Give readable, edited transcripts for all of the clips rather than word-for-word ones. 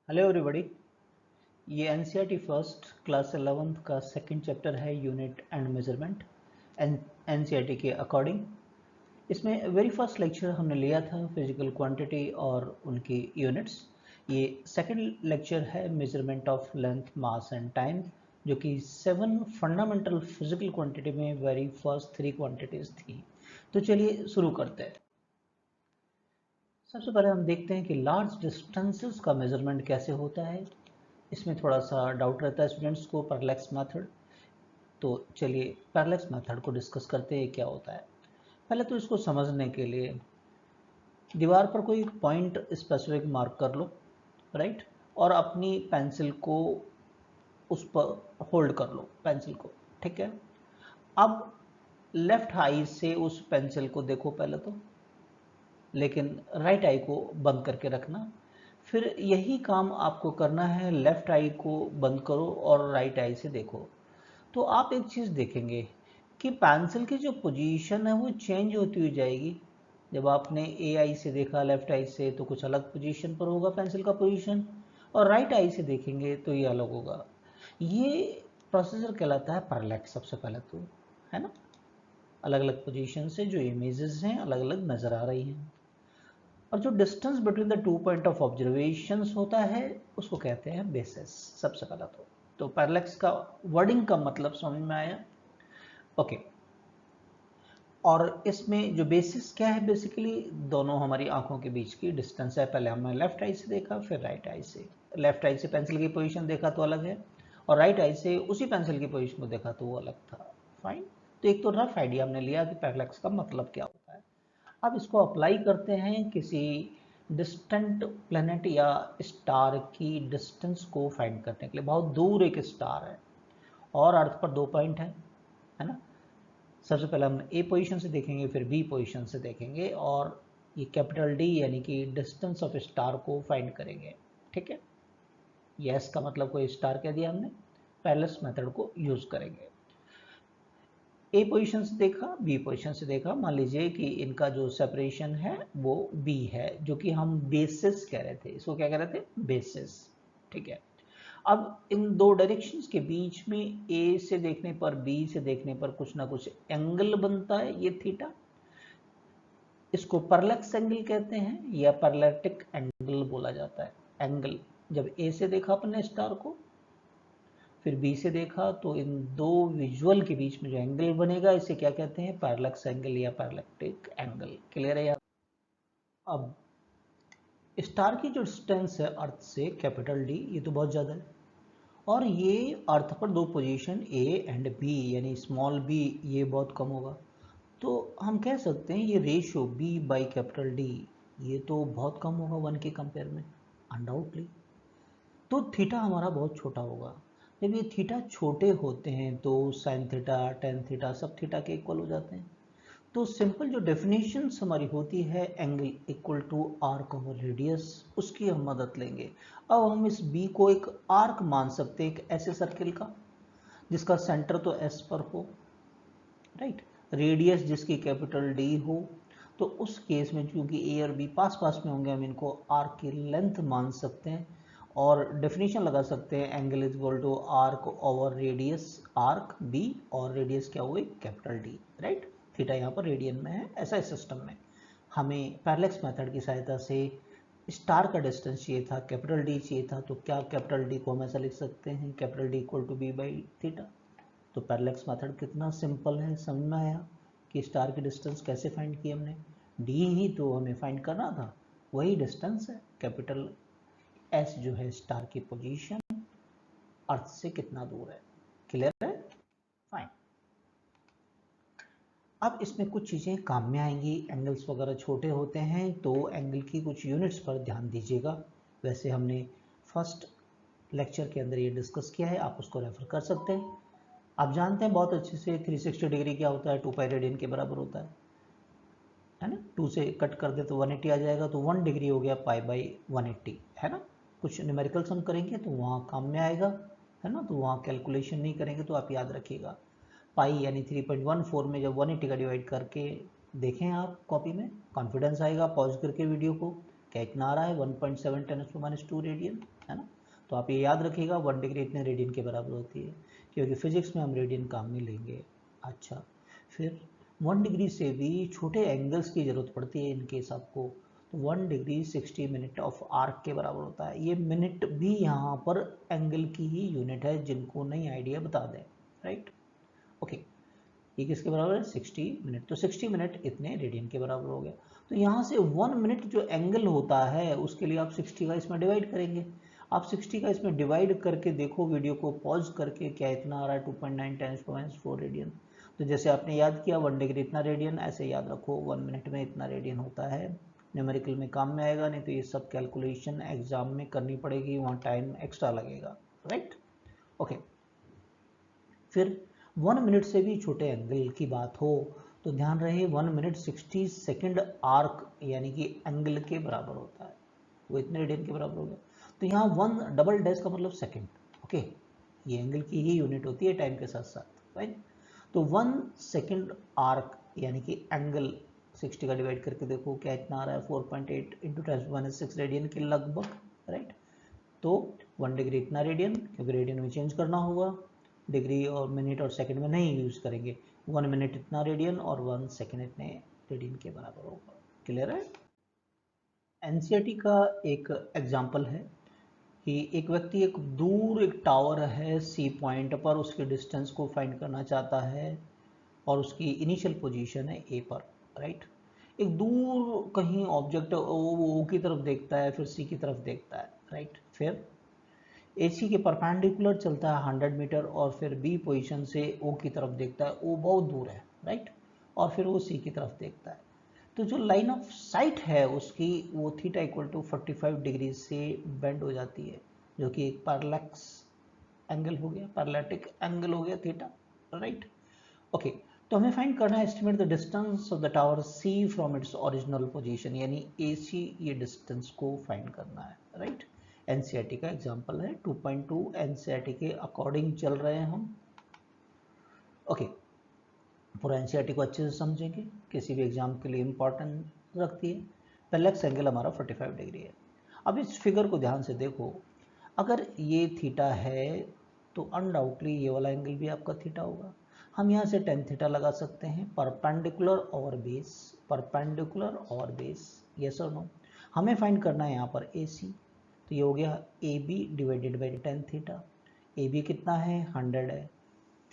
Hello everybody. ये NCERT first class 11th का second chapter है यूनिट एंड मेजरमेंट एनसीईआरटी के अकॉर्डिंग। इसमें वेरी फर्स्ट लेक्चर हमने लिया था फिजिकल क्वांटिटी और उनकी यूनिट्स। ये सेकंड लेक्चर है measurement of length mass and time, जो कि 7 फंडामेंटल फिजिकल क्वांटिटी में वेरी फर्स्ट 3 क्वांटिटीज थी। तो चलिए शुरू करते हैं। सबसे पहले हम देखते हैं कि लार्ज डिस्टेंसेस का मेजरमेंट कैसे होता है। इसमें थोड़ा सा डाउट रहता है स्टूडेंट्स को पैरेलैक्स मेथड। तो चलिए पैरेलैक्स मेथड को डिस्कस करते हैं क्या होता है। पहले तो इसको समझने के लिए दीवार पर कोई पॉइंट स्पेसिफिक मार्क कर लो, राइट, और अपनी पेंसिल को उस पर होल्ड कर लो, पेंसिल को, ठीक है। अब लेफ्ट आई से उस पेंसिल को देखो पहले तो, लेकिन राइट आई को बंद करके रखना। फिर यही काम आपको करना है, लेफ्ट आई को बंद करो और राइट आई से देखो। तो आप एक चीज़ देखेंगे कि पेंसिल की जो पोजीशन है वो चेंज होती हुई जाएगी। जब आपने ए आई से देखा लेफ्ट आई से तो कुछ अलग पोजीशन पर होगा पेंसिल का पोजीशन, और राइट आई से देखेंगे तो ये अलग होगा। ये प्रोसीजर कहलाता है पैरेलैक्स। सबसे पहले तो है ना, अलग अलग पोजीशन से जो इमेजेस हैं अलग अलग नज़र आ रही हैं। और जो distance between the two point of observations होता है उसको कहते हैं बेसिस। सबसे पहला तो पैरेलैक्स का वर्डिंग का मतलब समझ में आया। ओके। और इसमें जो बेसिस क्या है, बेसिकली दोनों हमारी आंखों के बीच की डिस्टेंस है। पहले हमने लेफ्ट आई से देखा, फिर राइट आई से। लेफ्ट आई से पेंसिल की पोजीशन देखा तो अलग है, और राइट आई से उसी पेंसिल की पोजीशन को देखा तो वो अलग था। फाइन। तो एक तो रफ आइडिया हमने लिया कि पैरेलैक्स का मतलब क्या होता है। अब इसको अप्लाई करते हैं किसी डिस्टेंट प्लैनेट या स्टार की डिस्टेंस को फाइंड करने के लिए। बहुत दूर एक स्टार है और अर्थ पर 2 पॉइंट है ना। सबसे पहले हम ए पोजीशन से देखेंगे, फिर बी पोजीशन से देखेंगे, और ये कैपिटल डी यानी कि डिस्टेंस ऑफ स्टार को फाइंड करेंगे, ठीक है। यस का मतलब कोई स्टार कह दिया हमने, पैरेलैक्स मेथड को यूज करेंगे। ए पोजीशन से देखा, बी पोजीशन से देखा, मान लीजिए कि इनका जो सेपरेशन है वो बी है, जो कि हम बेसिस कह रहे थे। इसको क्या कह रहे थे? बेसिस, ठीक है। अब इन दो डायरेक्शंस के बीच में ए से देखने पर बी से देखने पर कुछ ना कुछ एंगल बनता है, ये थीटा। इसको पैरेलैक्स एंगल कहते हैं या पैरेलैक्टिक एंगल बोला जाता है। एंगल जब ए से देखा अपने स्टार को, फिर बी से देखा, तो इन दो विजुअल के बीच में जो एंगल बनेगा इसे क्या कहते हैं? पैरेलैक्स एंगल या पैरेलैक्टिक एंगल। क्लियर है यार? अब स्टार की जो डिस्टेंस है अर्थ से, कैपिटल डी, ये तो बहुत ज़्यादा है, और ये अर्थ पर दो पोजीशन ए एंड बी यानी स्मॉल बी, ये बहुत कम होगा। तो हम कह सकते हैं ये ratio B by capital D, ये तो बहुत कम होगा 1 के कंपेयर में, अनडाउटली। तो थीटा हमारा बहुत छोटा होगा। जब ये थीटा छोटे होते हैं तो साइन थीटा, टेन थीटा सब थीटा के इक्वल हो जाते हैं। तो सिंपल जो डेफिनेशन हमारी होती है angle equal to arc over radius, उसकी हम मदद लेंगे। अब हम इस बी को एक आर्क मान सकते हैं, एक ऐसे सर्किल का जिसका सेंटर तो एस पर हो, राइट, रेडियस जिसकी कैपिटल डी हो। तो उस केस में चूंकि ए और बी पास पास में होंगे, हम इनको आर्क की लेंथ मान सकते हैं और डेफिनेशन लगा सकते हैं angle is equal to arc over radius, arc B और रेडियस क्या हुई? Capital D, right. थीटा यहाँ पर रेडियन में है। ऐसा इस सिस्टम में हमें पैरेलैक्स मेथड की सहायता से स्टार का डिस्टेंस चाहिए था, कैपिटल डी चाहिए था, तो क्या कैपिटल डी को हम ऐसा लिख सकते हैं, capital D equal to B by theta. तो पैरेलैक्स मेथड कितना सिंपल है, समझ में आया कि स्टार की डिस्टेंस कैसे फाइंड की हमने? डी ही तो हमें फाइंड करना था, वही डिस्टेंस है। कैपिटल एस जो है स्टार की पोजीशन अर्थ से कितना दूर है। क्लियर है? फाइन। अब इसमें कुछ चीज़ें काम में आएंगी। एंगल्स वगैरह छोटे होते हैं तो एंगल की कुछ यूनिट्स पर ध्यान दीजिएगा। वैसे हमने फर्स्ट लेक्चर के अंदर ये डिस्कस किया है, आप उसको रेफर कर सकते हैं। आप जानते हैं बहुत अच्छे से 360 डिग्री क्या होता है, 2 पाई रेडियन के बराबर होता है ना। 2 से कट कर दे तो 180 आ जाएगा, तो 1 डिग्री हो गया पाई बाई 180, है ना। कुछ न्यूमेरिकल्स हम करेंगे तो वहाँ काम में आएगा, है ना। तो वहाँ कैलकुलेशन नहीं करेंगे तो आप याद रखिएगा। पाई यानी 3.14 में जब 180 का डिवाइड करके देखें आप कॉपी में, कॉन्फिडेंस आएगा। पॉज करके वीडियो को क्या इतना आ रहा है 1.7 10⁻² रेडियन, है ना। तो आप ये याद रखिएगा 1 डिग्री इतने रेडियन के बराबर होती है, क्योंकि फिजिक्स में हम रेडियन काम में लेंगे। अच्छा, फिर 1 डिग्री से भी छोटे एंगल्स की ज़रूरत पड़ती है इन केस आपको, तो 1 डिग्री 60 मिनट ऑफ आर्क के बराबर होता है। ये मिनट भी यहाँ पर एंगल की ही यूनिट है, जिनको नहीं आइडिया बता दें, राइट। ओके, ये किसके बराबर है 60 मिनट, तो 60 मिनट इतने रेडियन के बराबर हो गया। तो यहाँ से 1 मिनट जो एंगल होता है उसके लिए आप 60 का इसमें डिवाइड करेंगे। आप 60 का इसमें डिवाइड करके देखो, वीडियो को पॉज करके, क्या इतना आ रहा है 2.9 10⁻⁴ रेडियन। तो जैसे आपने याद किया 1 डिग्री इतना रेडियन, ऐसे याद रखो 1 मिनट में इतना रेडियन होता है। न्यूमेरिकल में काम में आएगा, नहीं तो ये सब कैलकुलेशन एग्जाम में करनी पड़ेगी, वहाँ टाइम एक्स्ट्रा लगेगा, राइट। ओके, फिर 1 मिनट से भी छोटे एंगल की बात हो तो ध्यान रहे 1 मिनट 60 सेकंड आर्क यानी कि एंगल के बराबर होता है, वो इतने रेडियन के बराबर हो गया। तो यहाँ 1 डबल डैश का मतलब सेकंड, ओके, ये एंगल की ही यूनिट होती है टाइम के साथ साथ, राइट। तो 1 सेकंड आर्क यानी कि एंगल 60 का डिवाइड करके देखो, क्या इतना आ रहा है 4.8 इंटू 10⁻⁶ रेडियन के लगभग, राइट। तो 1 डिग्री इतना रेडियन, क्योंकि रेडियन में चेंज करना होगा, डिग्री और मिनट और सेकंड में नहीं यूज करेंगे। 1 मिनट इतना रेडियन और 1 सेकंड इतने रेडियन के बराबर होगा। क्लियर है। एनसीईआरटी का एक एग्जाम्पल है कि एक व्यक्ति एक दूर एक टावर है सी पॉइंट पर, उसके डिस्टेंस को फाइंड करना चाहता है और उसकी इनिशियल पोजीशन है ए पर, राइट। एक दूर कहीं ऑब्जेक्ट ओ की तरफ देखता है, फिर सी की तरफ देखता है, राइट। फिर ए सी के परपेंडिकुलर चलता है 100 मीटर और फिर बी पोजीशन से ओ की तरफ देखता है, ओ बहुत दूर है, राइट। और फिर वो सी की तरफ देखता है। तो जो लाइन ऑफ साइट है उसकी, वो थीटा इक्वल टू 45 डिग्री से बेंड हो जाती है, जो कि एक पैरेलैक्स एंगल हो गया, पैरेलैटिक एंगल हो गया थीटा, राइट। ओके, तो हमें फाइंड करना है estimate the distance of the tower C from its original position, यानी ए सी ये डिस्टेंस को फाइंड करना है, राइट। एनसीईआरटी का एग्जांपल है 2.2, एनसीईआरटी के अकॉर्डिंग चल रहे हैं हम। ओके, पूरा एनसीईआरटी को अच्छे से समझेंगे, किसी भी एग्जाम के लिए इंपॉर्टेंट रखती है। पैरेलैक्स एंगल हमारा 45 डिग्री है। अब इस फिगर को ध्यान से देखो, अगर ये थीटा है तो अनडाउटली ये वाला एंगल भी आपका थीटा होगा। हम यहाँ से tan थीटा लगा सकते हैं, परपेंडिकुलर और बेस, परपेंडिकुलर और बेस, यस और नो। हमें फाइंड करना है यहाँ पर ए सी, तो ये हो गया A B divided by tan theta. A B कितना है 100 है,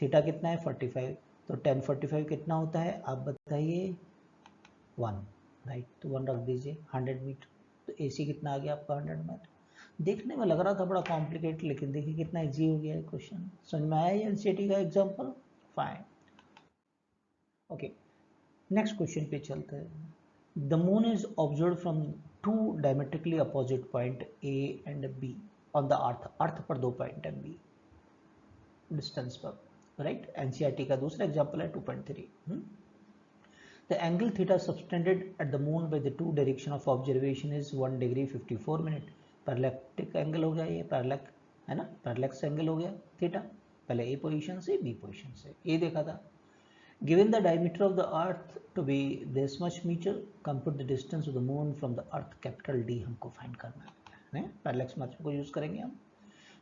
थीटा कितना है 45, तो tan 45 कितना होता है आप बताइए 1, राइट। तो 1 रख दीजिए 100 मीटर, तो ए सी कितना आ गया आपका 100 मीटर। देखने में लग रहा था बड़ा कॉम्प्लिकेट, लेकिन देखिए कितना इजी हो गया है क्वेश्चन। समझ में आया ये एनसीईआरटी का example, fine. Okay, next question पे चलते हैं। The moon is observe from 2 diametrically opposite point A and B on the earth, earth पर 2 पॉइंट है बी डिस्टेंस पर, राइट। एनसीईआरटी का दूसरा एग्जांपल है 2.3। The angle theta subtended at the moon by the two direction of observation is 1 degree 54 minute। पैरेलैक्टिक angle हो गया ये, पैरेलैक है ना, पैरेलैक्स एंगल हो गया थीटा, पहले ए पोजीशन से बी पोजीशन से ये देखा था। Given the diameter of the earth to be this much metre, compute the distance of the moon from the earth, capital D हमको फाइंड करना है। पैरेलैक्स मेथड को यूज करेंगे हम।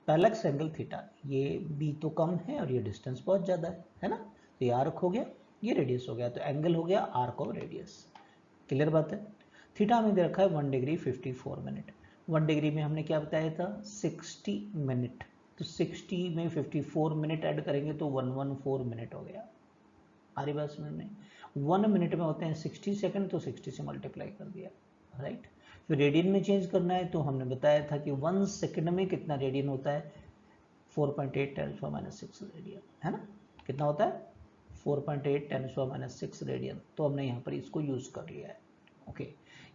पैरेलैक्स एंगल थीटा, ये बी तो कम है और ये डिस्टेंस बहुत ज़्यादा है ना, तो ये आर्क हो गया, ये रेडियस हो गया, तो एंगल हो गया आर्क और रेडियस। क्लियर बात है। थीटा हमें दे रखा है 1 डिग्री 54 मिनट। 1 डिग्री में हमने क्या बताया था 60 मिनट, तो 60 में 54 मिनट ऐड करेंगे तो 114 मिनट हो गया। आ रही बात समझ में। 1 मिनट में होते हैं 60 सेकंड, तो 60 से मल्टीप्लाई कर दिया, राइट। फिर रेडियन में चेंज करना है, तो हमने बताया था कि 1 सेकंड में कितना रेडियन होता है 4.8 10⁻⁶ रेडियन, है ना। कितना होता है 4.8 10⁻⁶ रेडियन, तो हमने यहाँ पर इसको यूज कर लिया है। ओके,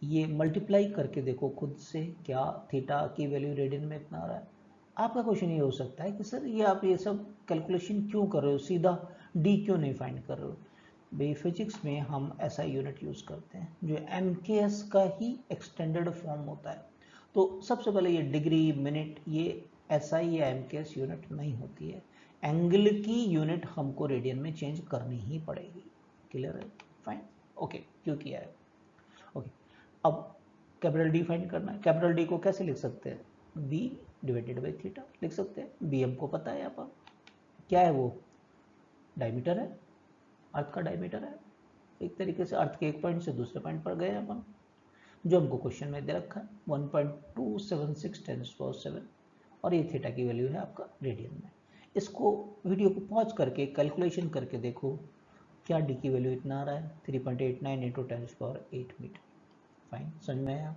ये मल्टीप्लाई करके देखो खुद से, क्या थीटा की वैल्यू रेडियन में इतना आ रहा है। आपका क्वेश्चन ये हो सकता है कि सर ये आप ये सब कैलकुलेशन क्यों कर रहे हो, सीधा डी क्यों नहीं फाइंड कर रहे हो। भाई फिजिक्स में हम ऐसा यूनिट यूज करते हैं जो एमकेएस का ही एक्सटेंडेड फॉर्म होता है। तो सबसे पहले ये डिग्री मिनट ये एसआई या एमकेएस यूनिट नहीं होती है, एंगल की यूनिट हमको रेडियन में चेंज करनी ही पड़ेगी। क्लियर है, फाइन। ओके, क्यों किया है। ओके, अब कैपिटल डी फाइंड करना है। कैपिटल डी को कैसे लिख सकते हैं, बी डिवाइडेड बाई थीटा लिख सकते हैं। बी हमको पता है यहाँ पर क्या है, वो डायमीटर है, अर्थ का डायमीटर है। एक तरीके से अर्थ के एक पॉइंट से दूसरे पॉइंट पर गए अपन, जो हमको क्वेश्चन में दे रखा है 1.276 × 10⁻⁷, और ये थीटा की वैल्यू है आपका रेडियन में। इसको वीडियो को पॉज करके कैलकुलेशन करके देखो क्या डी की वैल्यू इतना आ रहा है, 3.89 × 10⁸ मीटर। फाइन, समझ में आया।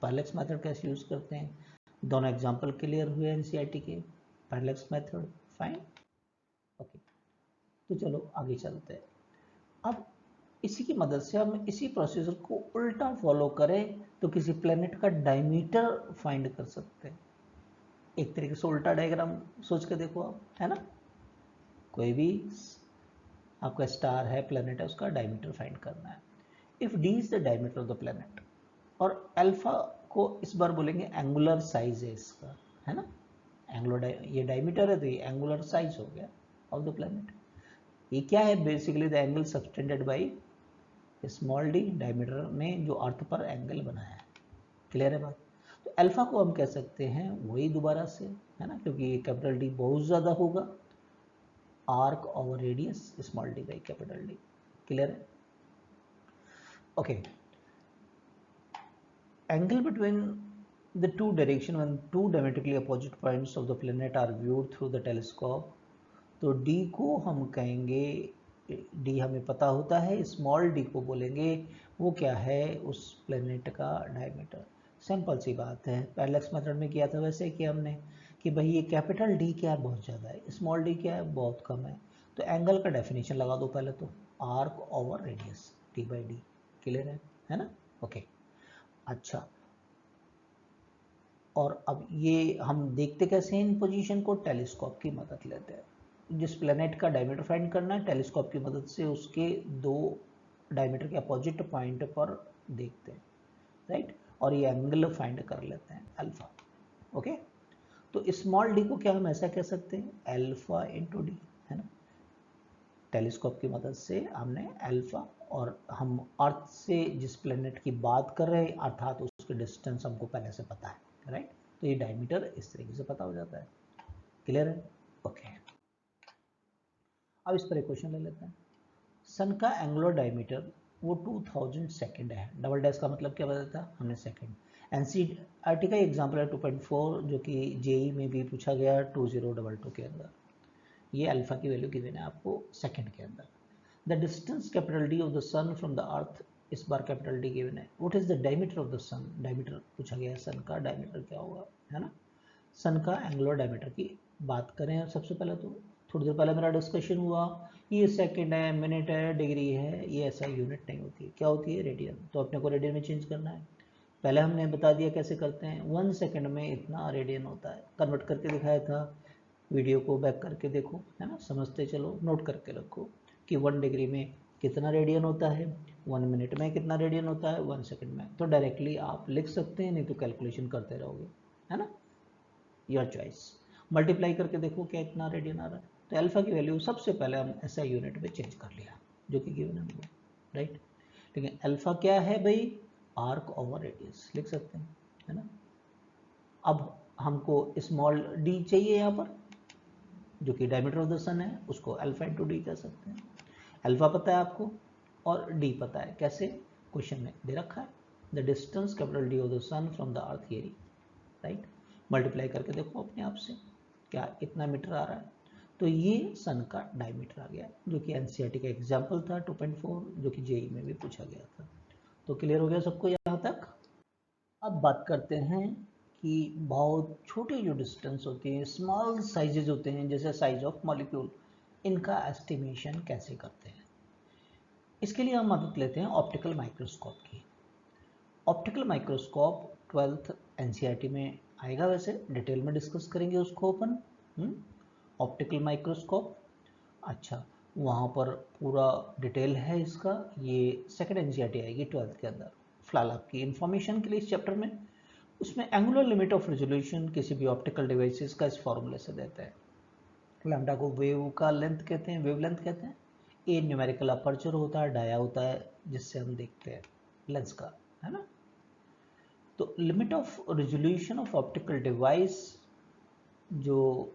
पैरेलक्स मेथड कैसे यूज़ करते हैं, दोनों एग्जाम्पल क्लियर हुए एनसीईआरटी के। पैरेलक्स मेथड फाइन, ओके। तो चलो आगे चलते हैं। अब इसी की मदद से हम इसी प्रोसीजर को उल्टा फॉलो करें तो किसी प्लेनेट का डायमीटर फाइंड कर सकते हैं। एक तरीके से उल्टा डायग्राम सोच के देखो आप, है ना। कोई भी आपका स्टार है, प्लेनेट है, उसका डायमीटर फाइंड करना है। If D is the diameter of the planet, और अल्फा को इस बार बोलेंगे एंगुलर साइज है इसका, है ना। एंगुलर ये डायमीटर है तो ये एंगुलर साइज हो गया ऑफ द प्लेनेट। ये क्या है, basically the angle subtended by small D, diameter में जो अर्थ पर एंगल बनाया है। क्लियर है बात। तो अल्फा को हम कह सकते हैं वही दोबारा से, है ना, क्योंकि कैपिटल डी बहुत ज़्यादा होगा, arc over radius small D by capital D. Clear है, okay. Angle between the two direction when two diametrically opposite points of the planet are viewed through the telescope, तो d को हम कहेंगे, d हमें पता होता है, स्मॉल d को बोलेंगे वो क्या है, उस प्लेनेट का डायमीटर। सिंपल सी बात है, पैरेलक्स मेथड में किया था वैसे कि हमने कि भाई ये कैपिटल D क्या है, बहुत ज़्यादा है, स्मॉल d क्या है, बहुत कम है। तो एंगल का डेफिनेशन लगा दो पहले तो, arc over radius d/d। Clear है ना, ओके। अच्छा, और अब ये हम देखते कैसे हैं इन पोजीशन को, टेलीस्कोप की मदद लेते हैं। जिस प्लेनेट का डायमीटर फाइंड करना है, टेलीस्कोप की मदद से उसके दो डायमीटर के अपोजिट पॉइंट पर देखते हैं, राइट। और ये एंगल फाइंड कर लेते हैं अल्फा, ओके। तो स्मॉल डी को क्या हम ऐसा कह सकते हैं, अल्फा इंटू डी, है ना। टेलीस्कोप की मदद से हमने अल्फा, और हम अर्थ से जिस प्लेनेट की बात कर रहे हैं अर्थात उसके डिस्टेंस हमको पहले से पता है, राइट। तो ये डायमीटर इस तरीके से पता हो जाता है। क्लियर है, ओके। अब इस पर एक क्वेश्चन ले लेते हैं। सन का एंगुलर डायमीटर वो 2000 सेकेंड है। डबल डैश का मतलब क्या बताता है हमने, सेकेंड। एनसीईआरटी का एग्जाम्पल है 2.4, जो कि जेई में भी पूछा गया 2022 के अंदर। ये अल्फा की वैल्यू गिवन है आपको सेकेंड के अंदर। The distance capital D of the sun from the earth, इस बार कैपिटल डी गिवन है। What is the diameter of the sun, diameter पूछा गया है, सन का डायमीटर क्या होगा, है ना। सन का एंगुलर डायमीटर की बात करें सबसे पहले तो, थोड़ी देर पहले मेरा डिस्कशन हुआ, ये सेकंड है, मिनट है, डिग्री है, ये ऐसा यूनिट नहीं होती है, क्या होती है, रेडियन। तो अपने को रेडियन में चेंज करना है। पहले हमने बता दिया कैसे करते हैं, 1 सेकेंड में इतना रेडियन होता है, कन्वर्ट करके दिखाया था। वीडियो को बैक करके देखो, है ना, समझते चलो, नोट करके रखो कि 1 डिग्री में कितना रेडियन होता है, 1 मिनट में कितना रेडियन होता है, 1 सेकेंड में। तो डायरेक्टली आप लिख सकते हैं, नहीं तो कैलकुलेशन करते रहोगे, है ना, योर चॉइस। मल्टीप्लाई करके देखो क्या इतना रेडियन आ रहा है। तो अल्फा की वैल्यू सबसे पहले हम ऐसा यूनिट में चेंज कर लिया जो कि गिवन है हमको, राइट। लेकिन अल्फा क्या है भाई, आर्क ओवर रेडियस लिख सकते हैं, है ना। अब हमको स्मॉल डी चाहिए यहाँ पर, जो कि डायमीटर ऑफ द सन है, उसको अल्फा इंटू डी कह सकते हैं। अल्फा पता है आपको और डी पता है, कैसे, क्वेश्चन में दे रखा है, the distance capital D of the sun from the earth area, right. Multiply करके देखो अपने आप से क्या इतना मीटर आ रहा है। तो ये सन का डायमीटर आ गया, जो कि एनसीईआरटी का एग्जाम्पल था 2.4, जो कि जेई में भी पूछा गया था। तो क्लियर हो गया सबको यहाँ तक। अब बात करते हैं कि बहुत छोटे जो डिस्टेंस होती हैं, स्मॉल साइजेज होते हैं, जैसे साइज ऑफ मॉलिक्यूल, इनका एस्टिमेशन कैसे करते हैं। इसके लिए हम मदद लेते हैं ऑप्टिकल माइक्रोस्कोप की। ऑप्टिकल माइक्रोस्कोप 12th एनसीईआरटी में आएगा, वैसे डिटेल में डिस्कस करेंगे उसको अपन। ऑप्टिकल माइक्रोस्कोप, अच्छा, वहाँ पर पूरा डिटेल है इसका। ये सेकंड एनसीईआरटी आएगी 12th के अंदर। फिलहाल आपकी इन्फॉर्मेशन के लिए इस चैप्टर में, उसमें एंगुलर लिमिट ऑफ रेजोल्यूशन किसी भी ऑप्टिकल डिवाइसेस का इस फॉर्मूले से देते हैं। लैम्डा को वेव का लेंथ कहते हैं, वेव लेंथ कहते हैं। ए न्यूमेरिकल अपर्चर होता है, डाया होता है जिससे हम देखते हैं लेंस का, है ना। तो limit of resolution of optical device जो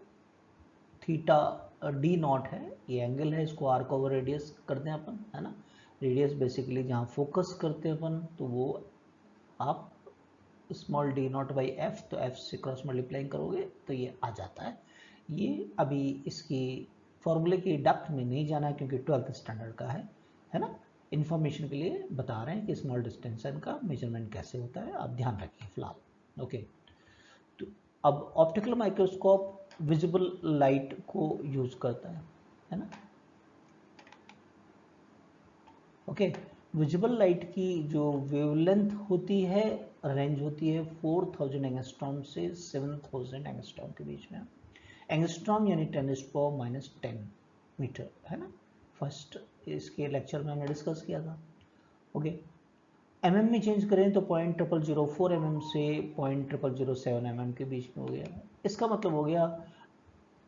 थीटा डी नॉट है, ये एंगल है, इसको आर्क ओवर रेडियस करते हैं अपन, है ना। रेडियस बेसिकली जहाँ फोकस करते हैं अपन, तो वो आप small D not by F, तो एफ से क्रॉस मल्टीप्लाइंग करोगे तो ये आ जाता है। ये अभी इसकी फॉर्मूले की डेप्थ में नहीं जाना है क्योंकि 12th स्टैंडर्ड का है ना। इन्फॉर्मेशन के लिए बता रहे हैं कि स्मॉल डिस्टेंशन का मेजरमेंट कैसे होता है, आप ध्यान रखिए फिलहाल। ओके, तो अब ऑप्टिकल माइक्रोस्कोप विजिबल लाइट को यूज करता है ना। ओके, विजिबल लाइट की जो वेवलेंथ होती है, रेंज होती है 4000 एंगस्ट्रॉम से 7000 एंगस्ट्रॉम के बीच में। एंगस्ट्रॉम यानी 10⁻⁻10 मीटर, है ना। फर्स्ट इसके लेक्चर में हमने डिस्कस किया था। ओके, mm में चेंज करें तो 0.0004 mm से 0.0007 mm के बीच में हो गया। इसका मतलब हो गया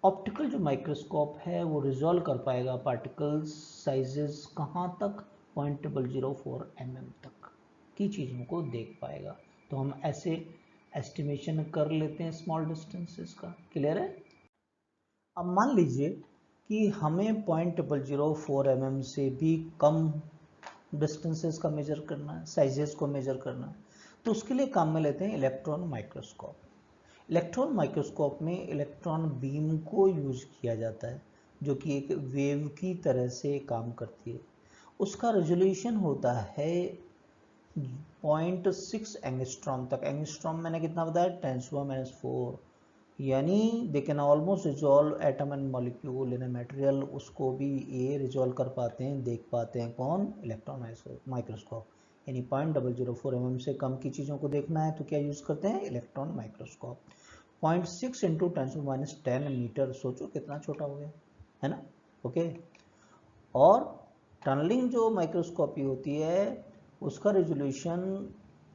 ऑप्टिकल जो माइक्रोस्कोप है वो रिजॉल्व कर पाएगा पार्टिकल्स साइजेस कहाँ तक, 0.004 mm तक की चीज़ों को देख पाएगा। तो हम ऐसे एस्टिमेशन कर लेते हैं स्मॉल डिस्टेंसेस का। क्लियर है। अब मान लीजिए कि हमें 0.004 mm से भी कम डिस्टेंसेस का मेजर करना है, साइजेस को मेजर करना है, तो उसके लिए काम में लेते हैं इलेक्ट्रॉन माइक्रोस्कोप। इलेक्ट्रॉन माइक्रोस्कोप में इलेक्ट्रॉन बीम को यूज किया जाता है जो कि एक वेव की तरह से काम करती है। उसका रेजोल्यूशन होता है 0.6 एंगस्ट्रॉम तक। एंगस्ट्रॉम मैंने कितना बताया, 10⁻⁻⁴, यानी they can almost resolve atom and molecule in a material. उसको भी ये रिजॉल्व कर पाते हैं, देख पाते हैं, कौन, इलेक्ट्रॉन माइक्रोस्कोप। यानी 0.004 mm से कम की चीज़ों को देखना है तो क्या यूज़ करते हैं, इलेक्ट्रॉन माइक्रोस्कोप। 0.6 × 10⁻⁻10 मीटर, सोचो कितना छोटा हो गया, है ना। ओके, और टनलिंग जो माइक्रोस्कोपी होती है उसका रेजोल्यूशन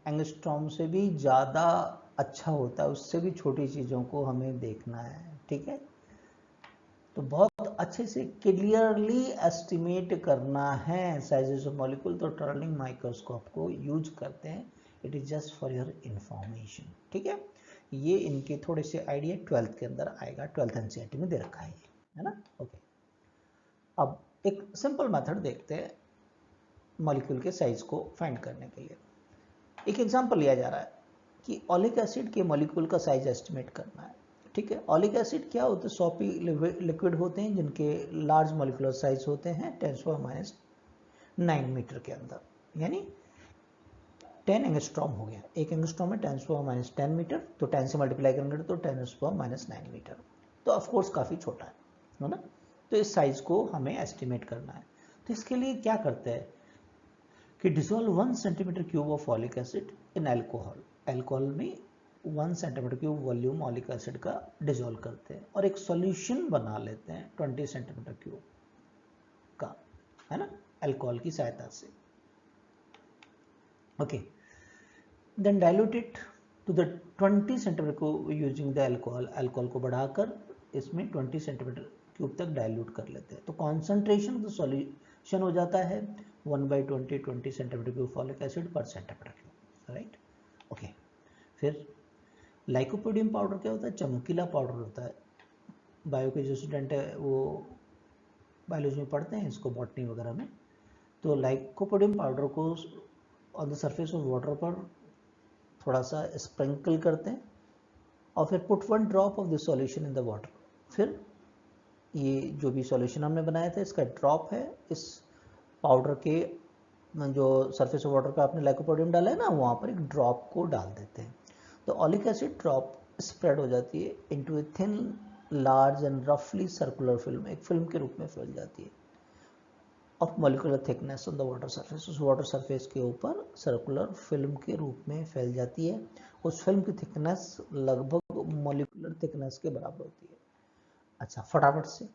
एंगस्ट्रॉम से भी ज़्यादा अच्छा होता है, उससे भी छोटी चीज़ों को हमें देखना है। ठीक है, तो बहुत अच्छे से क्लियरली एस्टिमेट करना है साइजेस ऑफ मॉलिक्यूल, तो टनलिंग माइक्रोस्कोप को यूज करते हैं। It is just for your information. ठीक है, ये इनके थोड़े से आइडिया 12th के अंदर आएगा, 12th एनसीईआरटी में दे रखा है ना। ओके, अब एक सिंपल मेथड देखते हैं मॉलिक्यूल के साइज को फाइंड करने के लिए। एक एग्जांपल लिया जा रहा है कि ऑलिक एसिड के मॉलिक्यूल का साइज एस्टिमेट करना है। ठीक है, ऑलिक एसिड क्या होते हैं, सॉपी लिक्विड होते हैं जिनके लार्ज मॉलिक्यूलर साइज होते हैं 10⁻⁹ मीटर के अंदर, यानी 10 एंगस्ट्रॉम हो गया। एक एंगस्ट्रॉम में 10⁻⁻10 मीटर, तो 10 से मल्टीप्लाई करेंगे तो 10⁻⁹ मीटर, तो ऑफकोर्स काफ़ी छोटा है ना। तो इस साइज को हमें एस्टिमेट करना है। तो इसके लिए क्या करते हैं कि dissolve 1 centimetre cube of oleic acid in alcohol. Alcohol में 1 centimetre cube volume oleic acid का डिसॉल्व करते हैं और एक सॉल्यूशन बना लेते हैं 20 सेंटीमीटर क्यूब का, है ना, एल्कोहल की सहायता से। Okay, then dilute it to the 20 centimetre को यूजिंग द एल्कोहल। एल्कोहल को बढ़ाकर इसमें 20 सेंटीमीटर क्यूब तक डाइल्यूट कर लेते हैं, तो कॉन्सेंट्रेशन ऑफ द सॉल्यूशन हो जाता है 1/20 सेंटीमीटर क्यूब फॉलिक एसिड पर सेंटीमीटर क्यूब, राइट। ओके, फिर लाइकोपोडियम पाउडर क्या होता है, चमकीला पाउडर होता है। बायो के जो स्टूडेंट है वो बायोलॉजी में पढ़ते हैं इसको, बॉटनी वगैरह में। तो लाइकोपोडियम पाउडर को on the surface of water पर थोड़ा सा स्प्रिंकल करते हैं और फिर put 1 drop of the solution in the water. फिर ये जो भी सॉल्यूशन हमने बनाया था इसका ड्रॉप है, इस पाउडर के जो सरफेस ऑफ वाटर पे आपने लाइकोपोडियम डाला है ना, वहाँ पर एक ड्रॉप को डाल देते हैं। तो ऑलिक एसिड ड्रॉप स्प्रेड हो जाती है into a thin large and रफली सर्कुलर फिल्म, एक फिल्म के रूप में फैल जाती है, of molecular thickness on the water surface. उस वाटर सरफेस के ऊपर सर्कुलर फिल्म के रूप में फैल जाती है। उस फिल्म की थिकनेस लगभग मॉलिक्यूलर थिकनेस के बराबर होती है। अच्छा, फटाफट से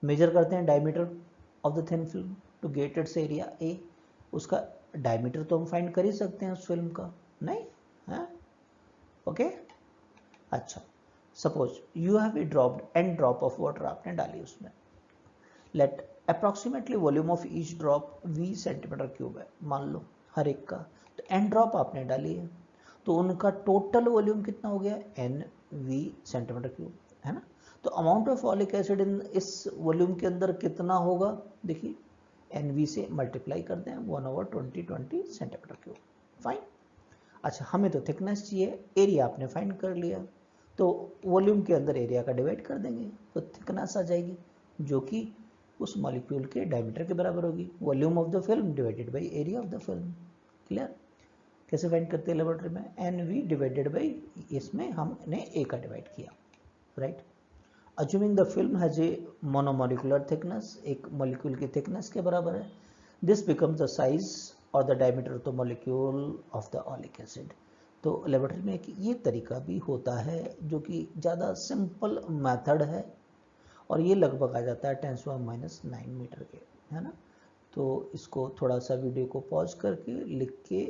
मेजर करते हैं diameter of the thin film to get its area A. उसका डायमीटर तो हम फाइंड कर ही सकते हैं उस फिल्म का, नहीं है। ओके, अच्छा, suppose you have a dropped an drop of water आपने डाली उसमें। Let approximately volume of each drop 20 centimetre cube है मान लो हर एक का। तो एन ड्रॉप आपने डाली है, तो उनका टोटल वॉल्यूम कितना हो गया, NV सेंटीमीटर क्यूब, है ना। तो amount of folic acid in इस वॉल्यूम के अंदर कितना होगा, देखिए NV से मल्टीप्लाई कर दें 1/20 सेंटीमीटर क्यूब, फाइन। अच्छा, हमें तो थिकनेस चाहिए, एरिया आपने फाइंड कर लिया, तो वॉल्यूम के अंदर एरिया का डिवाइड कर देंगे तो थिकनेस आ जाएगी, जो कि उस मॉलिक्यूल के डायमीटर के बराबर होगी, volume of the film divided by area of the film. Clear. कैसे फाइंड करते हैं लेबोरेटरी में, NV डिवाइडेड बाई, इसमें हमने A का डिवाइड किया, right. Assuming the film has a monomolecular thickness, एक मॉलिक्यूल की थिकनेस के बराबर है, दिस बिकम्स द साइज और the diameter of the molecule of the oleic acid. तो लेबोरेटरी में एक ये तरीका भी होता है जो कि ज़्यादा सिंपल मेथड है, और ये लगभग आ जाता है 10⁻⁹ मीटर के, है ना। तो इसको थोड़ा सा वीडियो को पॉज करके लिख के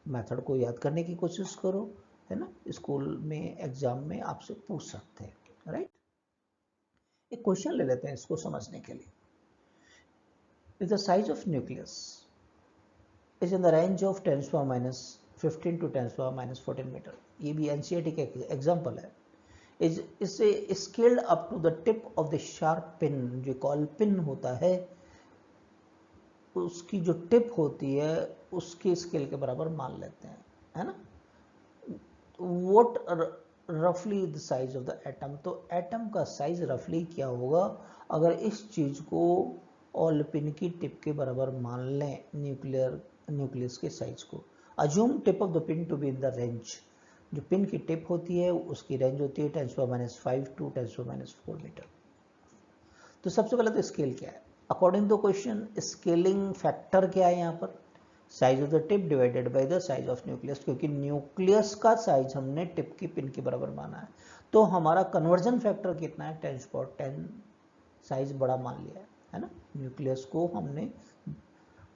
मेथड को याद करने की कोशिश करो, है ना। स्कूल में एग्जाम में आपसे पूछ सकते हैं, राइट। एक क्वेश्चन ले लेते हैं इसको समझने के लिए। If the size of nucleus is in the range of 10⁻15 to 10⁻14 metre, ये भी एनसीईआरटी का एग्जाम्पल है, is scaled up to the tip of the sharp pin, जो कॉल पिन होता है उसकी जो टिप होती है उसके स्केल के बराबर मान लेते हैं, है ना। व्हाट रफली the size of the atom, तो एटम का साइज रफली क्या होगा अगर इस चीज को ऑल पिन की टिप के बराबर मान लें, न्यूक्लियस के साइज को। Assume tip of the pin to be in the range, जो पिन की टिप होती है उसकी रेंज होती है 10⁻5 to 10⁻4 मीटर। तो सबसे पहले तो स्केल क्या है, according to question scaling factor क्या है यहाँ पर, size of the tip divided by the size of nucleus, क्योंकि न्यूक्लियस का साइज हमने टिप की पिन के बराबर माना है, तो हमारा कन्वर्जन फैक्टर कितना है 10⁻10, साइज बड़ा मान लिया है ना। न्यूक्लियस को हमने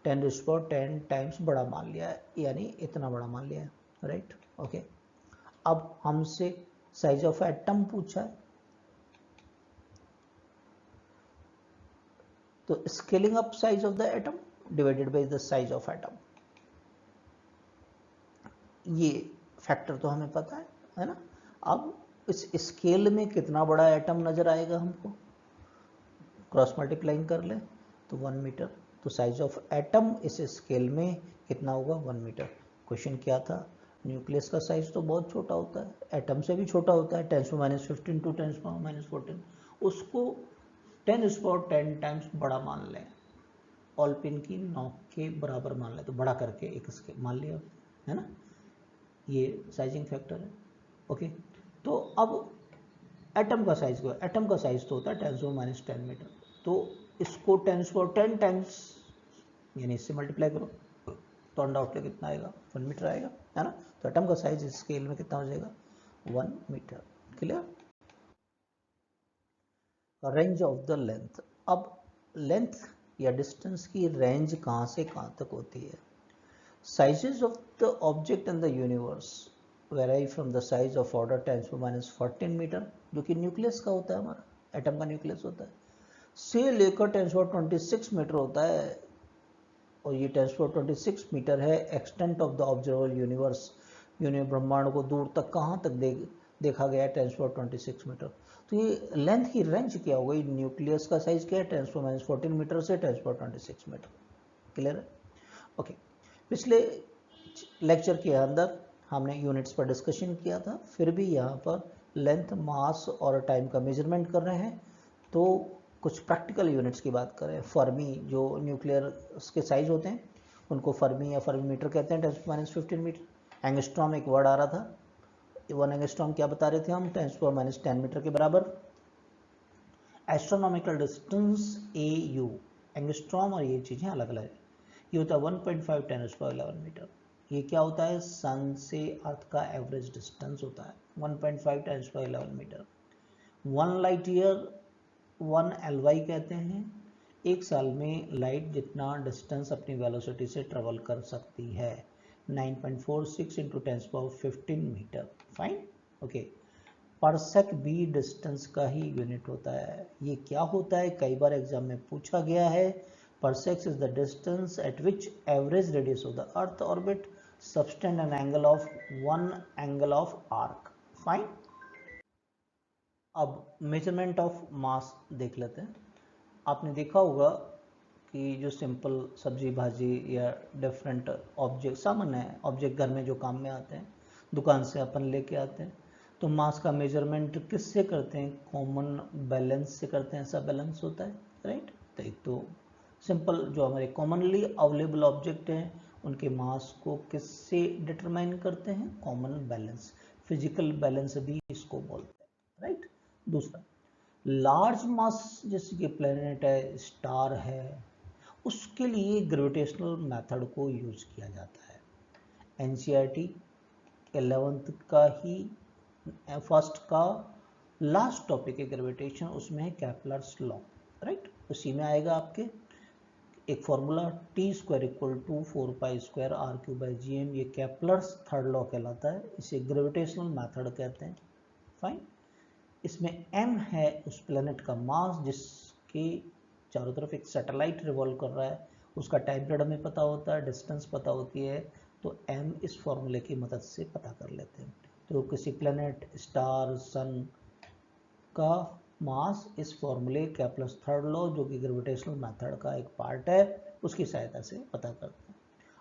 10⁻10 टाइम्स बड़ा मान लिया है, यानी इतना बड़ा मान लिया है, राइट। ओके, अब हमसे साइज ऑफ एटम पूछा है, तो scaling up size of the atom divided by the size of atom, ये फैक्टर तो हमें पता है ना। अब इस स्केल में कितना बड़ा एटम नजर आएगा हमको, क्रॉस मल्टीप्लाइंग कर ले तो 1 मीटर, तो साइज ऑफ एटम इस स्केल में कितना होगा 1 मीटर। क्वेश्चन क्या था, न्यूक्लियस का साइज तो बहुत छोटा होता है, एटम से भी छोटा होता है 10⁻15 to 10⁻14, उसको 10⁻10 टाइम्स बड़ा मान लें, ऑल पिन की नॉक के बराबर मान लें, तो बड़ा करके एक इसके मान लिया, है ना। ये साइजिंग फैक्टर है, ओके। तो अब एटम का साइज को, एटम का साइज तो होता है 10⁻10 मीटर, तो इसको 10⁻10 टाइम्स यानी इससे मल्टीप्लाई करो तो अंडा आउट कितना आएगा 1 मीटर आएगा, है ना। तो एटम का साइज इस स्केल में कितना हो जाएगा 1 metre. Clear. Range of the length, अब लेंथ या डिस्टेंस की रेंज कहाँ से कहाँ तक होती है। Sizes of the object in the universe vary from the size of order 10⁻14 metre, जो कि न्यूक्लियस का होता है, हमारा एटम का न्यूक्लियस होता है, से लेकर 10⁻26 मीटर होता है, और ये 10⁻26 मीटर है extent of the observable universe, ब्रह्मांड को दूर तक कहाँ तक देखा गया है 10⁻26 मीटर। तो ये लेंथ की रेंज क्या हो गई, न्यूक्लियस का साइज क्या है 10⁻14 मीटर से 10⁻26 मीटर। क्लियर है, ओके। पिछले लेक्चर के अंदर हमने यूनिट्स पर डिस्कशन किया था, फिर भी यहाँ पर लेंथ, मास और टाइम का मेजरमेंट कर रहे हैं, तो कुछ प्रैक्टिकल यूनिट्स की बात करें, फर्मी जो न्यूक्लियर के साइज होते हैं उनको फर्मी या फर्मी मीटर कहते हैं 10⁻15 मीटर। एंगस्ट्रॉम एक वर्ड आ रहा था, 1 एंगस्ट्रॉम क्या बता रहे थे हम 10⁻10 मीटर के बराबर। एस्ट्रोनॉमिकल डिस्टेंस AU, एंगस्ट्रॉम और ये चीज़ें अलग अलग है, ये होता है 1.5 10⁻11 मीटर। ये क्या होता है, सन से अर्थ का एवरेज डिस्टेंस होता है 1.5 10⁻11 मीटर। 1 लाइट ईयर 1 LY कहते हैं, एक साल में लाइट जितना डिस्टेंस अपनी वेलोसिटी से ट्रेवल कर सकती है 9.46 × 10⁻15 मीटर, फाइन, ओके। परसेक भी डिस्टेंस का ही यूनिट होता है। ये क्या होता है, कई बार एग्जाम में पूछा गया है, parsecs is the distance at which average radius of the earth orbit subtend an angle of 1 angle of arc. Fine. अब मेजरमेंट ऑफ मास देख लेते हैं। आपने देखा होगा कि जो सिंपल सब्जी भाजी या डिफरेंट ऑब्जेक्ट, सामान्य ऑब्जेक्ट घर में जो काम में आते हैं, दुकान से अपन लेके आते हैं, तो मास का मेजरमेंट किससे करते हैं? कॉमन बैलेंस से करते हैं। ऐसा बैलेंस होता है, राइट। तो एक तो सिंपल जो हमारे कॉमनली अवेलेबल ऑब्जेक्ट हैं उनके मास को किससे डिटरमाइन करते हैं? कॉमन बैलेंस, फिजिकल बैलेंस भी इसको बोलते हैं, राइट। दूसरा, लार्ज मास जैसे कि प्लेनेट है, स्टार है, उसके लिए ग्रेविटेशनल मेथड को यूज किया जाता है। एनसीईआरटी 11th का ही फर्स्ट का लास्ट टॉपिक है ग्रेविटेशन, उसमें है केपलर्स लॉ, राइट। उसी में आएगा आपके एक फॉर्मूला T²= 2 4π² R³/gm, ये केपलर्स थर्ड लॉ कहलाता है, इसे ग्रेविटेशनल मेथड कहते हैं। फाइन। इसमें m है उस प्लेनेट का मास जिसके चारों तरफ एक सैटेलाइट रिवॉल्व कर रहा है, उसका टाइम पीरियड हमें पता होता है, डिस्टेंस पता होती है, तो m इस फॉर्मूले की मदद से पता कर लेते हैं। तो किसी प्लेनेट, स्टार, सन का मास इस फॉर्मूले केपलर्स थर्ड लॉ, जो कि ग्रेविटेशनल मेथड का एक पार्ट है, उसकी सहायता से पता करते हैं।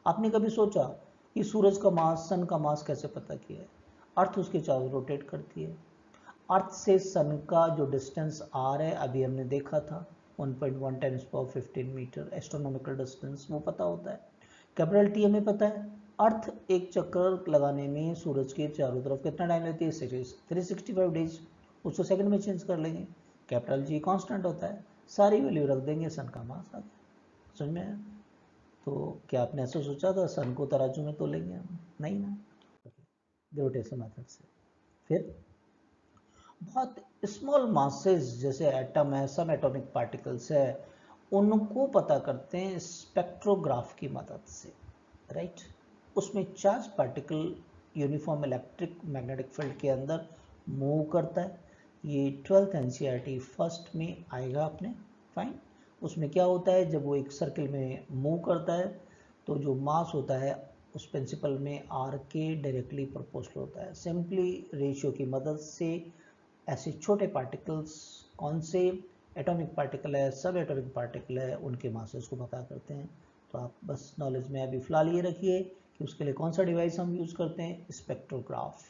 आपने कभी सोचा कि सूरज का मास, सन का मास कैसे पता किया है? अर्थ उसके चारों रोटेट करती है। अर्थ से सन का जो डिस्टेंस आर है, अभी हमने देखा था 1.1 × 10⁻15 मीटर एस्ट्रोनॉमिकल डिस्टेंस, वो पता होता है। कैपिटल टी हमें पता है, अर्थ एक चक्कर लगाने में सूरज के चारों तरफ कितना टाइम लेती है? 365 डेज। उसको सेकंड में चेंज कर लेंगे। कैपिटल जी कांस्टेंट होता है, सारी वैल्यू रख देंगे, सन का मास आ गया। समझ में आया? तो क्या आपने ऐसा सोचा था सन को तराजू में तोलेंगे हम? नहीं ना, ग्रेविटेशनल मेथड से। फिर बहुत स्मॉल मासेस जैसे एटम है, सब एटॉमिक पार्टिकल्स है, उनको पता करते हैं स्पेक्ट्रोग्राफ की मदद से, राइट। उसमें charge particle uniform electric magnetic field के अंदर मूव करता है। ये 12th एनसीईआरटी फर्स्ट में आएगा अपने। फाइन। उसमें क्या होता है, जब वो एक सर्किल में मूव करता है तो जो मास होता है उस प्रिंसिपल में आर के डायरेक्टली प्रोपोर्शनल होता है। सिंपली रेशियो की मदद से ऐसे छोटे पार्टिकल्स, कौन से एटॉमिक पार्टिकल है, सब एटॉमिक पार्टिकल है, उनके मासेस को पता करते हैं। तो आप बस नॉलेज में अभी फिलहाल ये रखिए कि उसके लिए कौन सा डिवाइस हम यूज़ करते हैं? स्पेक्ट्रोग्राफ,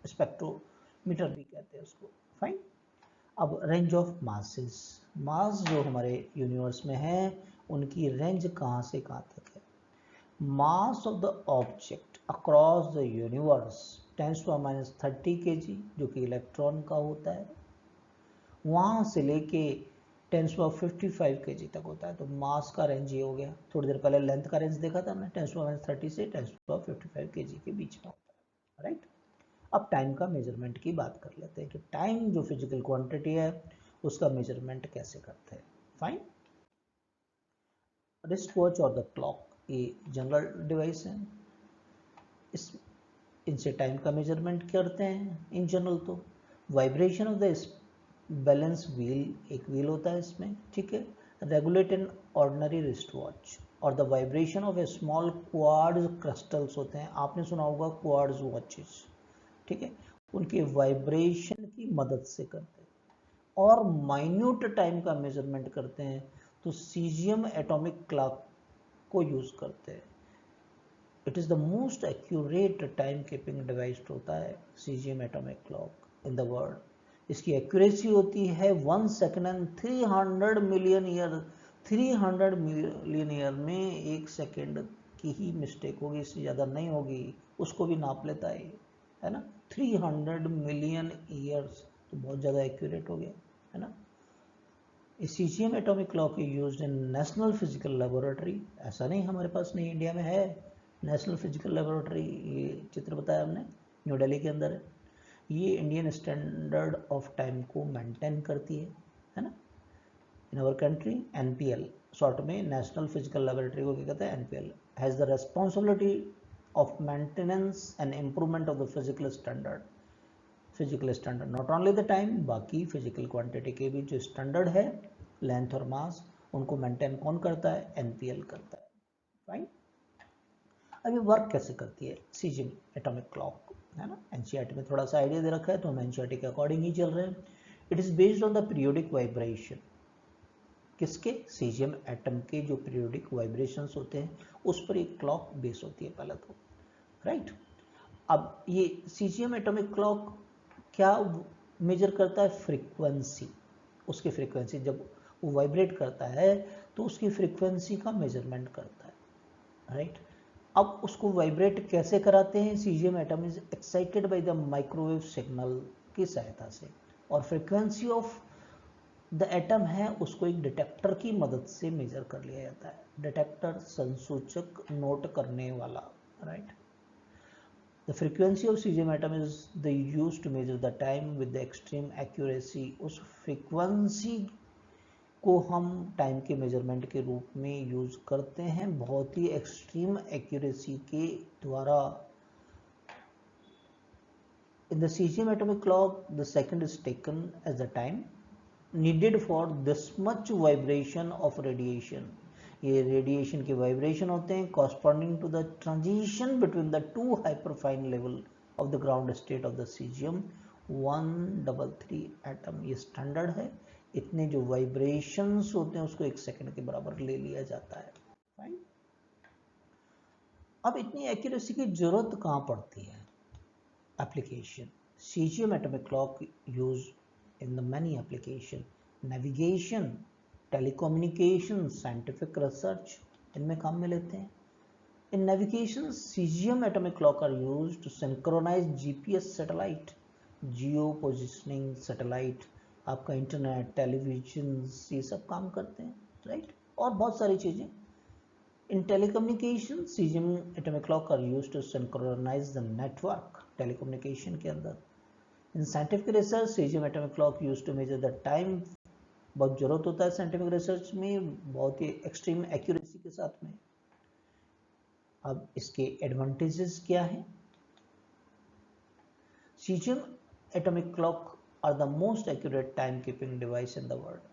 स्पेक्ट्रोमीटर भी कहते हैं उसको। फाइन। अब रेंज ऑफ मासेस, मास जो हमारे यूनिवर्स में है उनकी रेंज कहाँ से कहाँ तक है? Mass of the object across the universe 10⁻³ kg, जो कि इलेक्ट्रॉन का होता है, वहाँ से लेके 10⁻55 kg तक होता है। तो मास का रेंज ये हो गया। थोड़ी देर पहले लेंथ का रेंज देखा था हमने, 10⁻³ से 10⁻55 kg के बीच में होता है, राइट। अब टाइम का मेजरमेंट की बात कर लेते हैं कि टाइम जो फिजिकल क्वांटिटी है उसका मेजरमेंट कैसे करते हैं। फाइन। रिस्ट वॉच और द क्लॉक, ये जनरल डिवाइस है, इस इनसे टाइम का मेजरमेंट करते हैं इन जनरल। तो vibration of the balance wheel, एक व्हील होता है इसमें, ठीक है, regulate an ordinary wrist watch, और the vibration of a small quartz crystals होते हैं, आपने सुना होगा क्वार्ट्ज वॉचेस, ठीक है, उनके वाइब्रेशन की मदद से करते हैं। और माइन्यूट टाइम का मेजरमेंट करते हैं तो सीजियम एटॉमिक क्लॉक को यूज करते हैं। It is the most accurate time keeping device होता है caesium atomic clock in the world. इसकी एक्यूरेसी होती है 1 second and 300 million year. 300 million year में 1 सेकेंड की ही मिस्टेक होगी, इससे ज़्यादा नहीं होगी, उसको भी नाप लेता है ना। 300 मिलियन ईयर्स, तो बहुत ज़्यादा एक्यूरेट हो गया, है ना। Caesium atomic clock used in national physical laboratory, ऐसा नहीं हमारे पास नहीं, इंडिया में है नेशनल फिजिकल लेबोरेटरी, ये चित्र बताया हमने, न्यू दिल्ली के अंदर है। ये इंडियन स्टैंडर्ड ऑफ टाइम को मेंटेन करती है ना। In our country NPL, short में नेशनल फिजिकल लेबोरेटरी को क्या कहते हैं? NPL has the responsibility of maintenance and improvement of the physical standard not only the time, बाकी फिजिकल क्वांटिटी के भी जो स्टैंडर्ड है, लेंथ और मास, उनको मेंटेन कौन करता है? एनपीएल करता है। राइट। अब ये वर्क कैसे करती है सीजियम एटॉमिक क्लॉक, है ना। एनसीईआरटी में थोड़ा सा आइडिया दे रखा है तो हम एनसीईआरटी के अकॉर्डिंग ही चल रहे हैं। It is based on the periodic vibration, किसके, सीजियम एटम के जो पीरियोडिक वाइब्रेशंस होते हैं उस पर एक क्लॉक बेस होती है पहले तो, राइट। अब ये सीजियम एटॉमिक क्लॉक क्या मेजर करता है, फ्रीक्वेंसी, उसकी फ्रीक्वेंसी जब वो वाइब्रेट करता है तो उसकी फ्रीक्वेंसी का मेजरमेंट करता है, राइट। अब उसको वाइब्रेट कैसे कराते हैं, caesium atom is excited by the microwave signal की सहायता से, और फ्रीक्वेंसी ऑफ द एटम है उसको एक डिटेक्टर की मदद से मेजर कर लिया जाता है। डिटेक्टर संसूचक नोट करने वाला, right. The frequency of caesium atom is the use to measure the time with the extreme accuracy. उस फ्रीक्वेंसी को हम टाइम के मेजरमेंट के रूप में यूज करते हैं बहुत ही एक्सट्रीम एक्यूरेसी के द्वारा। In the cesium atomic clock, the second is taken as the time needed for this much vibration of radiation. ये रेडिएशन के वाइब्रेशन होते हैं corresponding to the transition between the two hyperfine level of the ground state of the cesium 133 atom। ये standard है, इतने जो vibrations होते हैं उसको एक सेकंड के बराबर ले लिया जाता है, फाइन। अब इतनी एक्यूरेसी की जरूरत कहाँ पड़ती है, application. Cesium atomic clock used in the many application, navigation, telecommunication, scientific research, इनमें काम में लेते हैं। In navigation, cesium atomic clock are used to synchronize GPS satellite, geo positioning satellite, आपका इंटरनेट, टेलीविजन, ये सब काम करते हैं, राइट, और बहुत सारी चीजें। In telecommunication, cesium atomic clock are used to synchronize the network, telecommunication के अंदर। In scientific research, cesium atomic clock used to measure the time, बहुत जरूरत होता है साइंटिफिक रिसर्च में, बहुत ही एक्सट्रीम एक्यूरेसी के साथ में। अब इसके एडवांटेजेस क्या हैं, cesium atomic clock are the most accurate time keeping device in the world।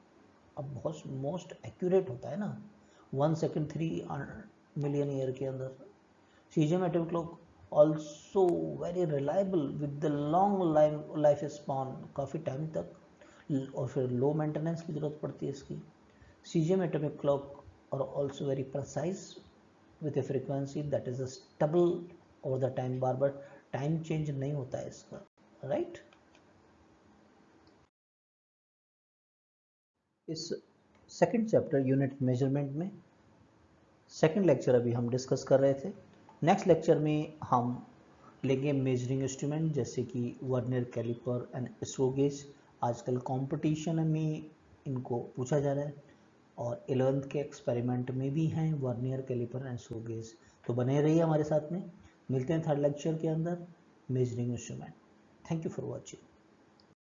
अब बहुत मोस्ट एक्यूरेट होता है ना, 1 सेकेंड 3 मिलियन ईयर के अंदर। Caesium atomic clock also very reliable with the long life spawn, काफ़ी टाइम तक, और फिर लो मेंटेनेंस की जरूरत पड़ती है इसकी। Caesium atomic clock are also very precise with a frequency that is stable over the time, बार बार टाइम चेंज नहीं होता है इसका, राइट। इस सेकंड चैप्टर यूनिट मेजरमेंट में सेकंड लेक्चर अभी हम डिस्कस कर रहे थे। नेक्स्ट लेक्चर में हम लेंगे मेजरिंग इंस्ट्रूमेंट जैसे कि vernier calliper and screw gauge. आजकल कंपटीशन में इनको पूछा जा रहा है, और 11th के एक्सपेरिमेंट में भी हैं vernier calliper and screw gauge. तो बने रहिए हमारे साथ में, मिलते हैं थर्ड लेक्चर के अंदर, measuring instrument. Thank you for watching.